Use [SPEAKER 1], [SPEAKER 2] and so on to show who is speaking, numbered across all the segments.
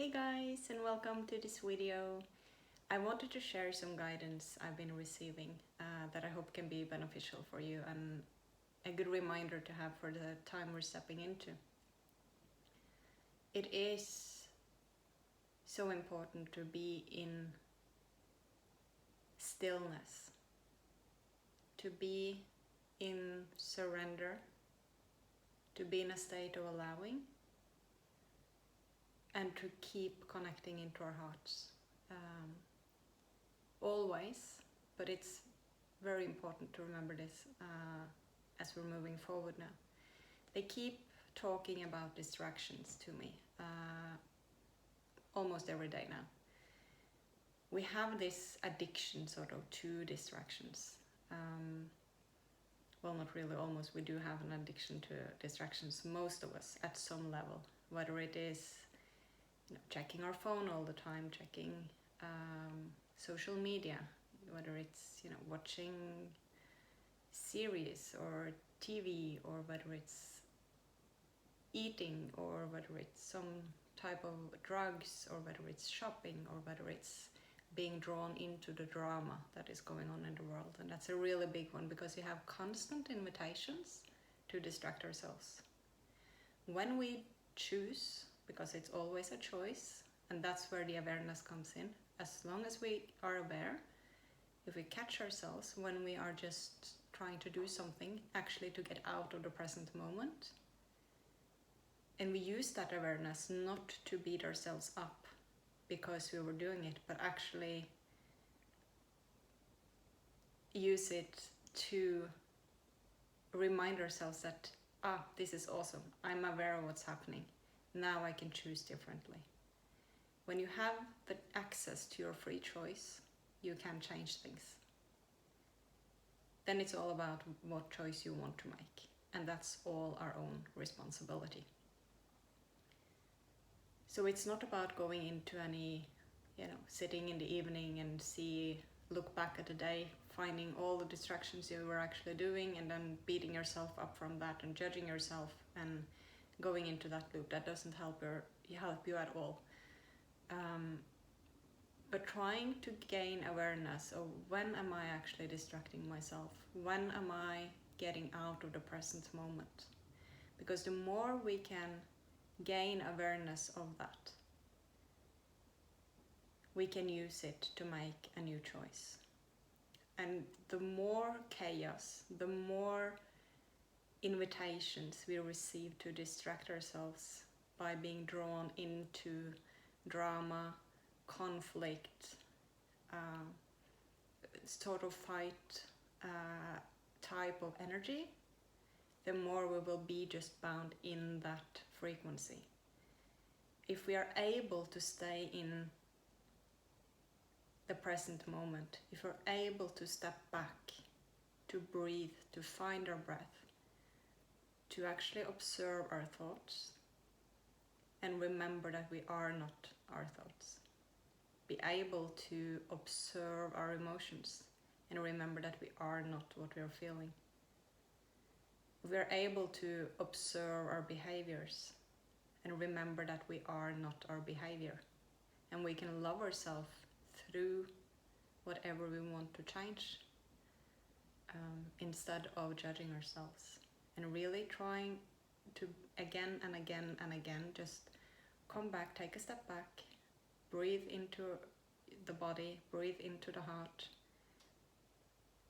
[SPEAKER 1] Hey guys, and welcome to this video. I wanted to share some guidance I've been receiving that I hope can be beneficial for you and a good reminder to have for the time we're stepping into. It is so important to be in stillness, to be in surrender, to be in a state of allowing, and to keep connecting into our hearts. Always, but it's very important to remember this as we're moving forward now. They keep talking about distractions to me almost every day now. We have this addiction sort of to distractions. Well, not really almost, we do have an addiction to distractions, most of us at some level, whether it is checking our phone all the time, checking social media, whether it's watching series or TV, or whether it's eating, or whether it's some type of drugs, or whether it's shopping, or whether it's being drawn into the drama that is going on in the world. And that's a really big one, because you have constant invitations to distract ourselves. When we choose, because it's always a choice, and that's where the awareness comes in, as long as we are aware, if we catch ourselves when we are just trying to do something actually to get out of the present moment, and we use that awareness not to beat ourselves up because we were doing it, but actually use it to remind ourselves that this is awesome, I'm aware of what's happening, now I can choose differently. When you have the access to your free choice, you can change things. Then it's all about what choice you want to make, and that's all our own responsibility. So it's not about going into any, sitting in the evening and look back at the day, finding all the distractions you were actually doing, and then beating yourself up from that and judging yourself and going into that loop. That doesn't help you at all. But trying to gain awareness of when am I actually distracting myself? When am I getting out of the present moment? Because the more we can gain awareness of that, we can use it to make a new choice. And the more chaos, the more invitations we receive to distract ourselves by being drawn into drama, conflict, sort of fight type of energy, the more we will be just bound in that frequency. If we are able to stay in the present moment, if we're able to step back, to breathe, to find our breath, to actually observe our thoughts, and remember that we are not our thoughts. Be able to observe our emotions and remember that we are not what we are feeling. We are able to observe our behaviors and remember that we are not our behavior. And we can love ourselves through whatever we want to change, instead of judging ourselves. And really trying to again and again and again just come back, take a step back, breathe into the body, breathe into the heart,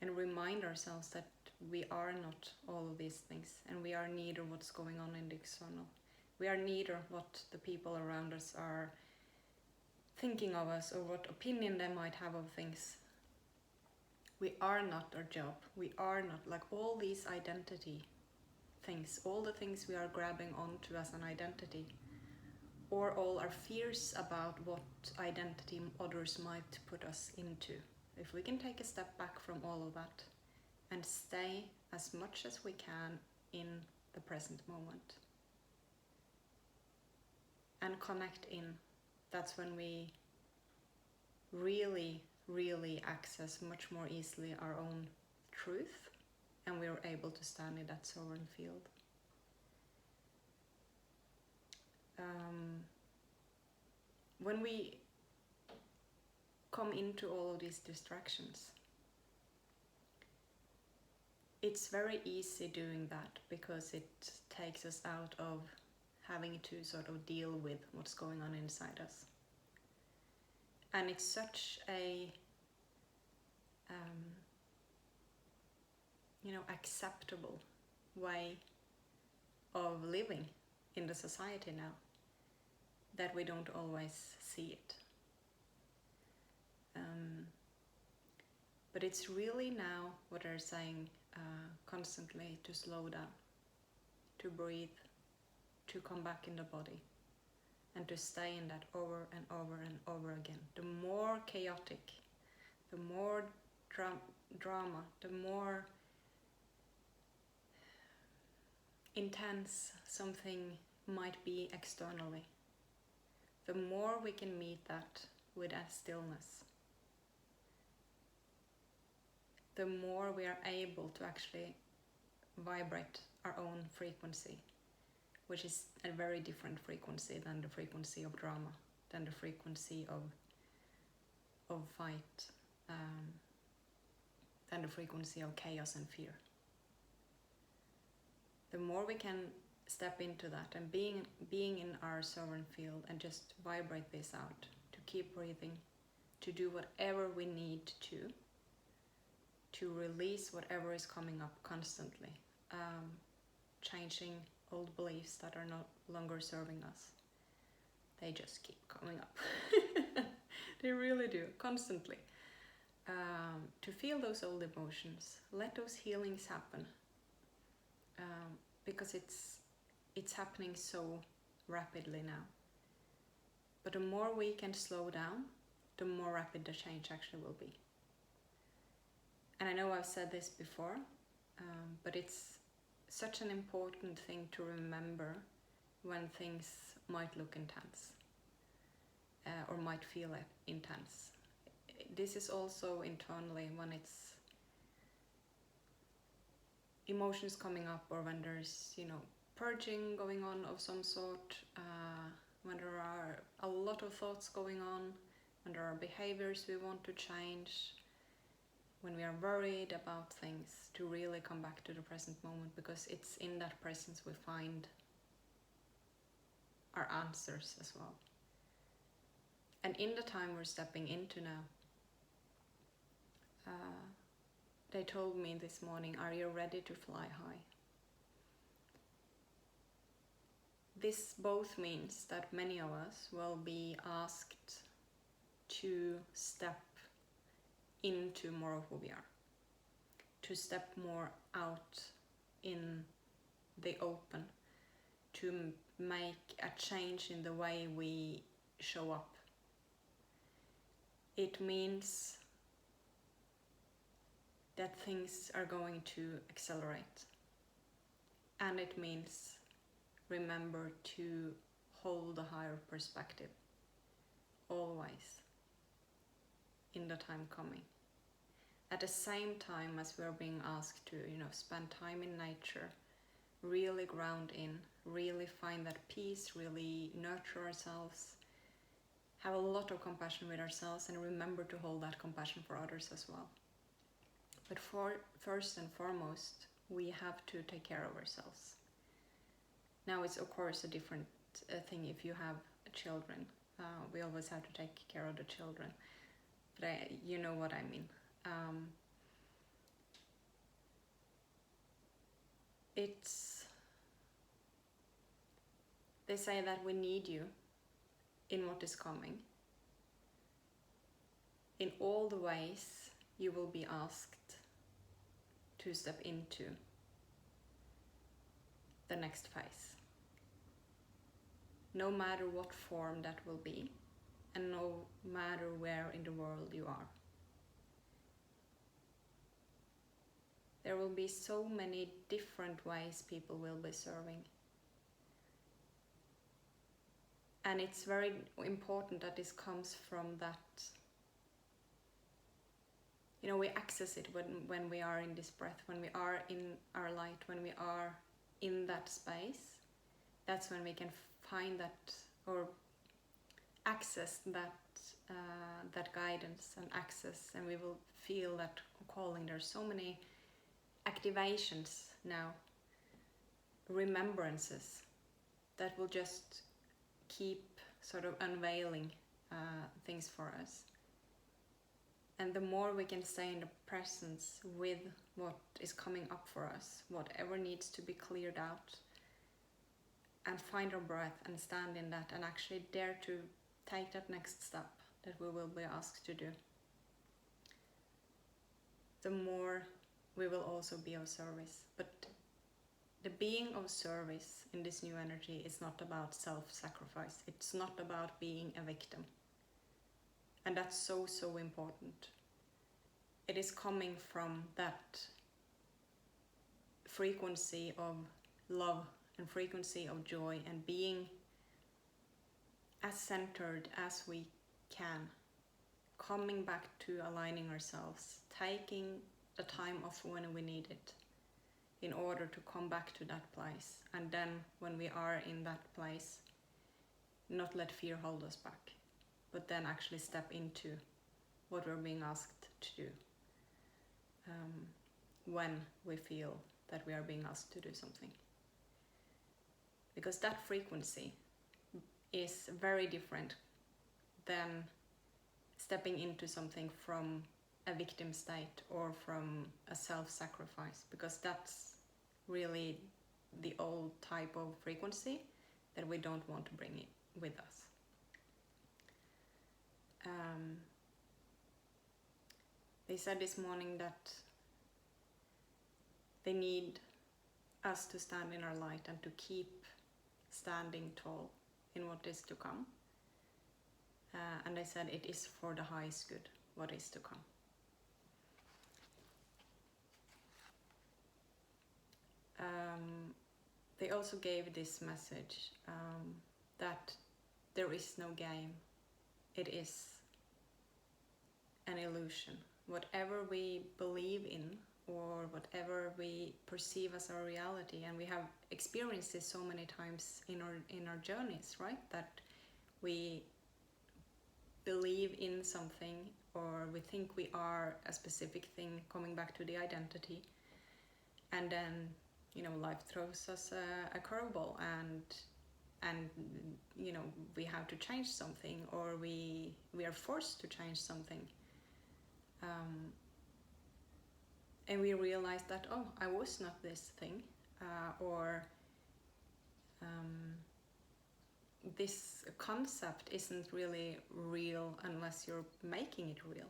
[SPEAKER 1] and remind ourselves that we are not all of these things, and we are neither what's going on in the external. We are neither what the people around us are thinking of us, or what opinion they might have of things. We are not our job. We are not, like, all these identity things, all the things we are grabbing onto as an identity, or all our fears about what identity others might put us into. If we can take a step back from all of that and stay as much as we can in the present moment and connect in, that's when we really, really access much more easily our own truth, and we're able to stand in that sovereign field. when we come into all of these distractions, it's very easy doing that because it takes us out of having to sort of deal with what's going on inside us. And it's such a acceptable way of living in the society now that we don't always see it. But it's really now what they're saying constantly, to slow down, to breathe, to come back in the body, and to stay in that over and over and over again. The more chaotic, the more drama, the more intense something might be externally, the more we can meet that with a stillness, the more we are able to actually vibrate our own frequency, which is a very different frequency than the frequency of drama, than the frequency of fight, than the frequency of chaos and fear. The more we can step into that and being in our sovereign field and just vibrate this out, to keep breathing, to do whatever we need to release whatever is coming up constantly, changing old beliefs that are no longer serving us. They just keep coming up. They really do, constantly. To feel those old emotions, let those healings happen, because it's happening so rapidly now. But the more we can slow down, the more rapid the change actually will be. And I know I've said this before, but it's such an important thing to remember when things might look intense, or might feel intense. This is also internally when it's emotions coming up, or when there's purging going on of some sort, when there are a lot of thoughts going on, when there are behaviors we want to change, when we are worried about things, to really come back to the present moment, because it's in that presence we find our answers as well. And in the time we're stepping into now, they told me this morning, are you ready to fly high? This both means that many of us will be asked to step into more of who we are, to step more out in the open, to make a change in the way we show up. It means that things are going to accelerate, and it means remember to hold a higher perspective always in the time coming. At the same time as we're being asked to spend time in nature, really ground in, really find that peace, really nurture ourselves, have a lot of compassion with ourselves, and remember to hold that compassion for others as well. But first and foremost, we have to take care of ourselves. Now it's of course a different thing if you have children. We always have to take care of the children, but you know what I mean. They say that we need you in what is coming. In all the ways you will be asked to step into the next phase. No matter what form that will be, and no matter where in the world you are. There will be so many different ways people will be serving. And it's very important that this comes from that, we access it when we are in this breath, when we are in our light, when we are in that space. That's when we can find that, or access that guidance and access, and we will feel that calling. There's so many activations now, remembrances that will just keep sort of unveiling things for us. And the more we can stay in the presence with what is coming up for us, whatever needs to be cleared out, and find our breath and stand in that and actually dare to take that next step that we will be asked to do, the more we will also be of service. But the being of service in this new energy is not about self-sacrifice. It's not about being a victim. And that's so, so important. It is coming from that frequency of love and frequency of joy and being as centered as we can, coming back to aligning ourselves, taking the time off when we need it in order to come back to that place. And then when we are in that place, not let fear hold us back, but then actually step into what we're being asked to do when we feel that we are being asked to do something. Because that frequency is very different than stepping into something from a victim state or from a self-sacrifice, because that's really the old type of frequency that we don't want to bring it with us. They said this morning that they need us to stand in our light and to keep standing tall in what is to come. And they said it is for the highest good, what is to come. They also gave this message that there is no game. It is an illusion. Whatever we believe in or whatever we perceive as our reality, and we have experienced this so many times in our journeys, right? That we believe in something, or we think we are a specific thing, coming back to the identity, and then life throws us a curveball, and we have to change something, or we are forced to change something, and we realize that, oh, I was not this thing, or this concept isn't really real unless you're making it real.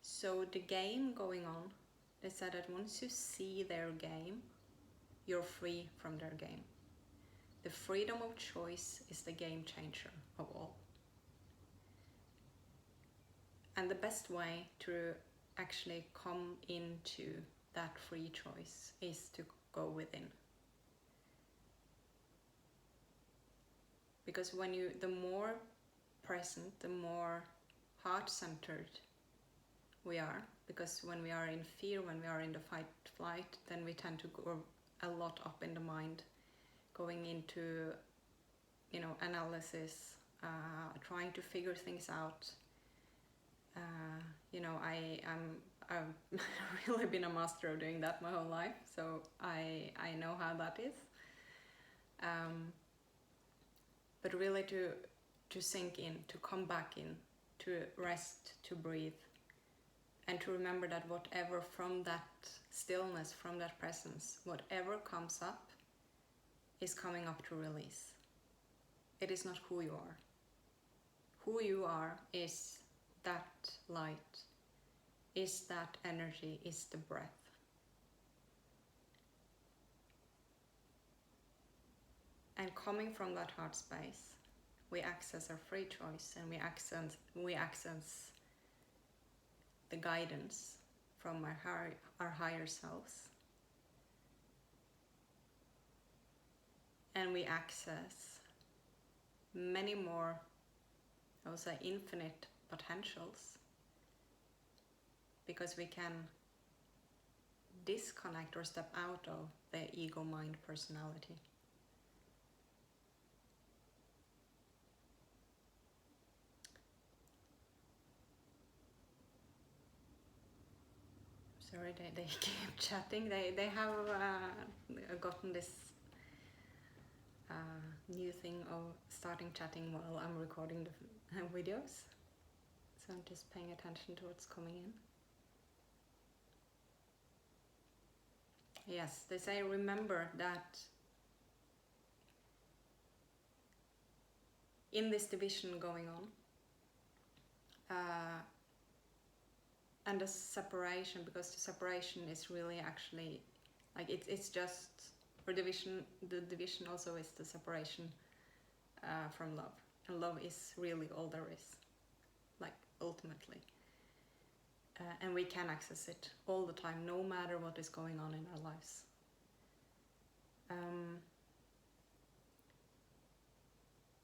[SPEAKER 1] So the game going on, they said that once you see their game, you're free from their game. The freedom of choice is the game changer of all. And the best way to actually come into that free choice is to go within. Because the more present, the more heart-centered we are, because when we are in fear, when we are in the fight-flight, then we tend to go a lot up in the mind, going into, analysis, trying to figure things out. I've really been a master of doing that my whole life, so I know how that is. But really to sink in, to come back in, to rest, to breathe, and to remember that whatever from that stillness, from that presence, whatever comes up is coming up to release. It is not who you are. Who you are is that light, is that energy, is the breath. And coming from that heart space, we access our free choice, and we access the guidance from our higher selves. And we access many more, I would say, infinite potentials, because we can disconnect or step out of the ego, mind, personality. Sorry, they keep chatting. They have gotten this new thing of starting chatting while I'm recording the videos. So I'm just paying attention to what's coming in. Yes, they say remember that in this division going on, and the separation, because the separation is really actually like it's just for division. The division also is the separation from love, and love is really all there is, like ultimately. And we can access it all the time, no matter what is going on in our lives.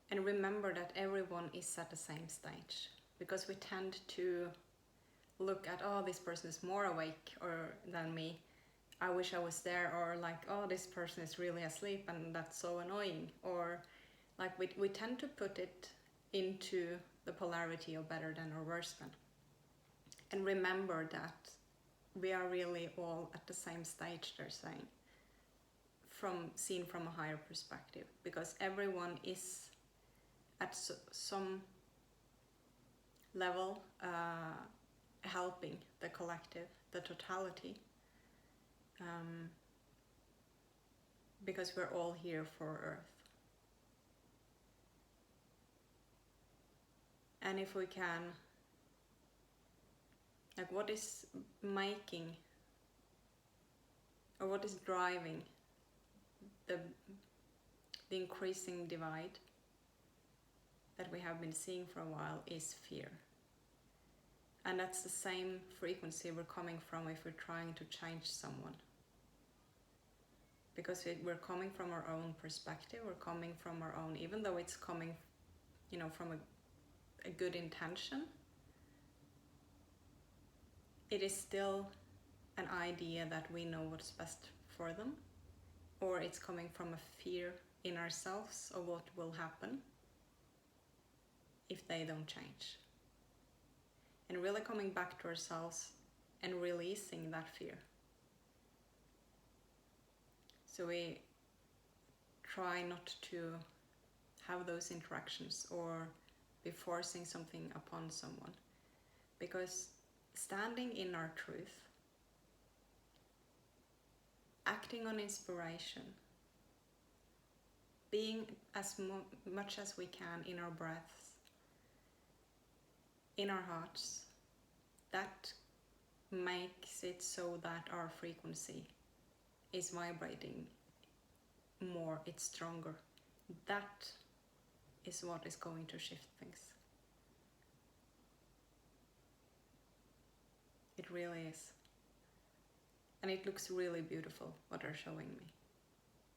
[SPEAKER 1] And remember that everyone is at the same stage, because we tend to look at, oh, this person is more awake than me, I wish I was there, or like, oh, this person is really asleep and that's so annoying, or like we tend to put it into the polarity of better than or worse than. And remember that we are really all at the same stage, they're saying, seen from a higher perspective, because everyone is at some level helping the collective, the totality, because we're all here for Earth. And if we can, like, what is making, or what is driving the increasing divide that we have been seeing for a while is fear. And that's the same frequency we're coming from if we're trying to change someone. Because we're coming from our own perspective, we're coming from our own, even though it's coming, from a good intention, it is still an idea that we know what's best for them, or it's coming from a fear in ourselves of what will happen if they don't change. And really coming back to ourselves and releasing that fear. So we try not to have those interactions or be forcing something upon someone. Because standing in our truth, acting on inspiration, being as much as we can in our breaths, in our hearts, that makes it so that our frequency is vibrating more, it's stronger. That is what is going to shift things. It really is. And it looks really beautiful, what they're showing me.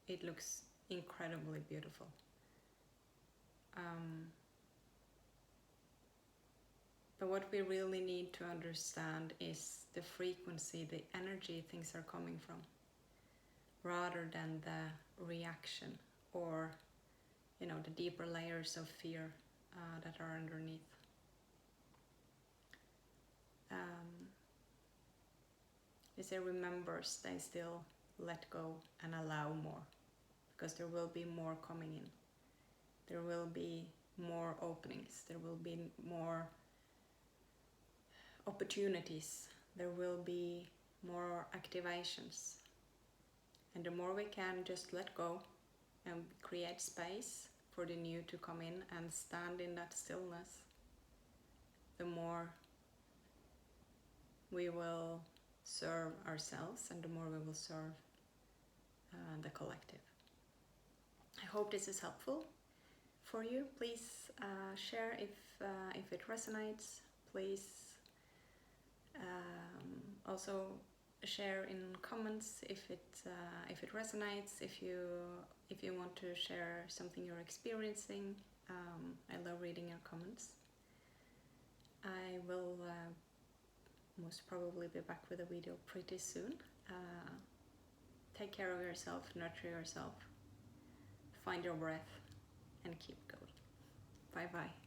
[SPEAKER 1] It looks incredibly beautiful. But what we really need to understand is the frequency, the energy things are coming from, rather than the reaction or, the deeper layers of fear that are underneath. They say remember, stay still, let go, and allow more, because there will be more coming in. There will be more openings, there will be more opportunities, there will be more activations. And the more we can just let go and create space for the new to come in and stand in that stillness, the more we will serve ourselves and the more we will serve the collective. I hope this is helpful for you. Please share if it resonates. Please also share in comments if it resonates. If you want to share something you're experiencing, I love reading your comments. I will most probably be back with a video pretty soon. Take care of yourself, nurture yourself, find your breath, and keep going. Bye bye.